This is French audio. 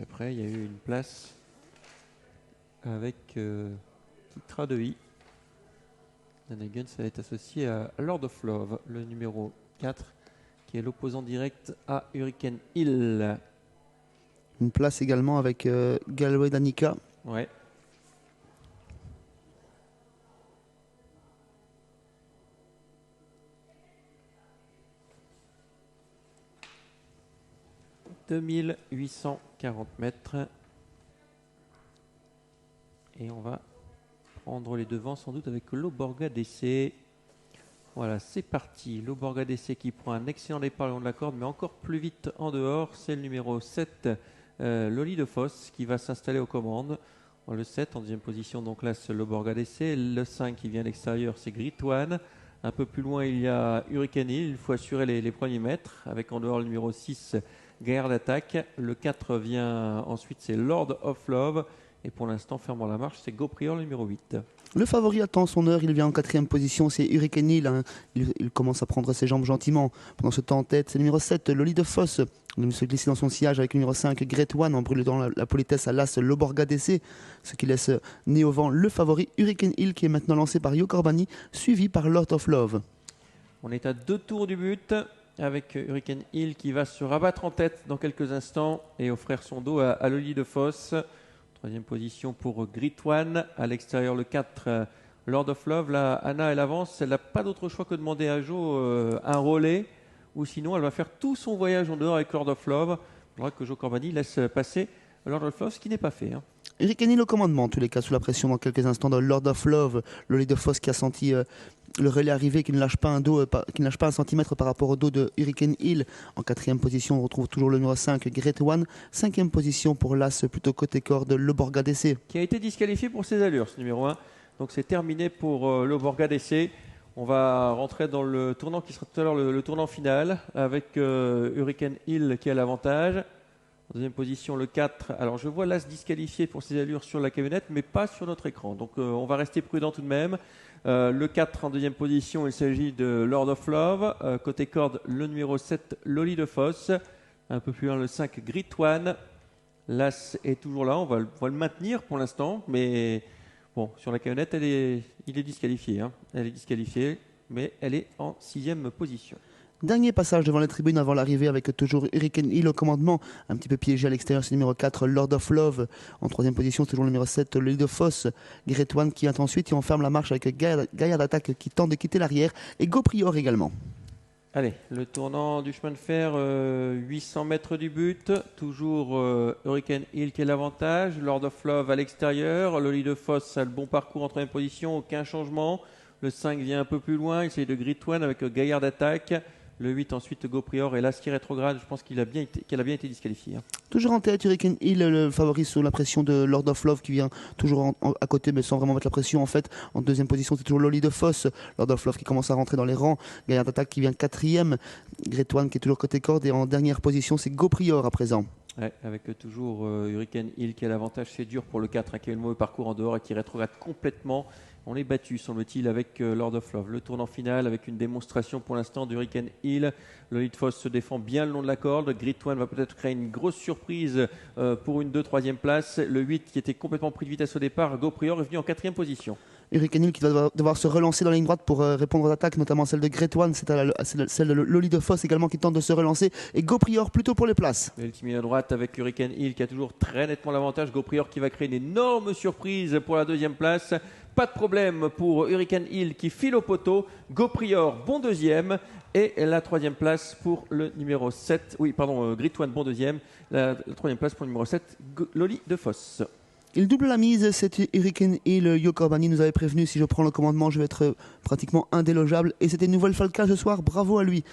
Et après, il y a eu une place avec Titra de I. Nanagan, ça va être associé à Lord of Love, le numéro 4, qui est l'opposant direct à Hurricane Hill. Une place également avec Galway Danica. Ouais. « 2840 mètres. Et on va prendre les devants sans doute avec l'Oborga DC. Voilà, c'est parti. L'Oborga DC qui prend un excellent départ le long de la corde, mais encore plus vite en dehors. C'est le numéro 7, Loli de Foss, qui va s'installer aux commandes. Le 7 en deuxième position, donc là c'est l'Oborga DC. Le 5 qui vient à l'extérieur, c'est Grit One. Un peu plus loin, il y a Hurricane Hill. Il faut assurer les premiers mètres, avec en dehors le numéro 6, Gaillard d'attaque. Le 4 vient ensuite, c'est Lord of Love. Et pour l'instant, fermant la marche, c'est Goprior, le numéro 8. Le favori attend son heure, il vient en quatrième position, c'est Hurricane Hill. Hein. Il commence à prendre ses jambes gentiment. Pendant ce temps en tête, c'est le numéro 7, Loli de Foss. Il va se glisser dans son sillage avec le numéro 5, Great One, en brûlant la politesse à l'as l'Oborga DC, ce qui laisse né au vent le favori Hurricane Hill, qui est maintenant lancé par Yo Corbani, suivi par Lord of Love. On est à 2 tours du but, avec Hurricane Hill qui va se rabattre en tête dans quelques instants et offrir son dos à Loli de Foss. Troisième position pour Grit One. À l'extérieur, le 4, Lord of Love. Là, Anna, elle avance. Elle n'a pas d'autre choix que de demander à Jo un relais. Ou sinon, elle va faire tout son voyage en dehors avec Lord of Love. Il faudra que Jo Corbani laisse passer Lord of Love, ce qui n'est pas fait. Hurricane Hill au commandement, en tous les cas, sous la pression dans quelques instants de Lord of Love. Loli de Foss qui a senti le relais arriver, qui ne lâche pas un centimètre par rapport au dos de Hurricane Hill. En quatrième position, on retrouve toujours le numéro 5, Great One. Cinquième position pour l'As, plutôt côté corde, l'Oborga DC. Qui a été disqualifié pour ses allures, ce numéro 1. Donc c'est terminé pour l'Oborga DC. On va rentrer dans le tournant qui sera tout à l'heure le tournant final, avec Hurricane Hill qui a l'avantage. En deuxième position, le 4. Alors, je vois l'As disqualifié pour ses allures sur la camionnette, mais pas sur notre écran. Donc, on va rester prudent tout de même. Le 4 en deuxième position, il s'agit de Lord of Love. Côté corde, le numéro 7, Loli de Foss. Un peu plus loin, le 5, Grit One. L'As est toujours là. On va le maintenir pour l'instant. Mais bon, sur la camionnette, il est disqualifié. Elle est disqualifiée, mais elle est en sixième position. Dernier passage devant les tribunes avant l'arrivée avec toujours Hurricane Hill au commandement. Un petit peu piégé à l'extérieur, c'est le numéro 4, Lord of Love. En troisième position, c'est toujours le numéro 7, Loli de Foss. Great One qui vient ensuite et on ferme la marche avec Gaillard d'attaque qui tente de quitter l'arrière et Goprior également. Allez, le tournant du chemin de fer, 800 mètres du but. Toujours Hurricane Hill qui est l'avantage. Lord of Love à l'extérieur. Loli de Foss a le bon parcours en troisième position, aucun changement. Le 5 vient un peu plus loin, il s'agit de Great One avec Gaillard d'attaque. Le 8 ensuite Goprior et l'As qui rétrograde, je pense qu'elle a bien été disqualifiée. Toujours en tête, Hurricane Hill, le favori sous la pression de Lord of Love qui vient toujours à côté mais sans vraiment mettre la pression en fait. En deuxième position, c'est toujours Loli de Foss. Lord of Love qui commence à rentrer dans les rangs. Gaillard d'attaque qui vient quatrième. Great One qui est toujours côté corde et en dernière position, c'est Goprior à présent. Ouais, avec toujours Hurricane Hill qui a l'avantage, c'est dur pour le 4 qui a eu le mauvais parcours en dehors et qui rétrograde complètement. On est battu, semble-t-il, avec Lord of Love. Le tournant final avec une démonstration pour l'instant d'Hurricane Hill. Loli de Foss se défend bien le long de la corde. Grit One va peut-être créer une grosse surprise pour une 2-3e place. Le 8 qui était complètement pris de vitesse au départ, Goprior est venu en 4e position. Hurricane Hill qui va devoir se relancer dans la ligne droite pour répondre aux attaques, notamment celle de Great One, c'est celle de Loli de Foss également qui tente de se relancer, et Goprior plutôt pour les places. L'ultime à droite avec Hurricane Hill qui a toujours très nettement l'avantage. Goprior qui va créer une énorme surprise pour la 2e place. Pas de problème pour Hurricane Hill qui file au poteau. Goprior, bon 2e. Et la 3e place pour le numéro 7. Oui, pardon, Grit One, bon 2e. La 3e place pour le numéro 7, Loli de Foss. Il double la mise, c'est Hurricane Hill. Yo Corbani nous avait prévenu, si je prends le commandement, je vais être pratiquement indélogeable. Et c'était une nouvelle fois le cas ce soir, bravo à lui.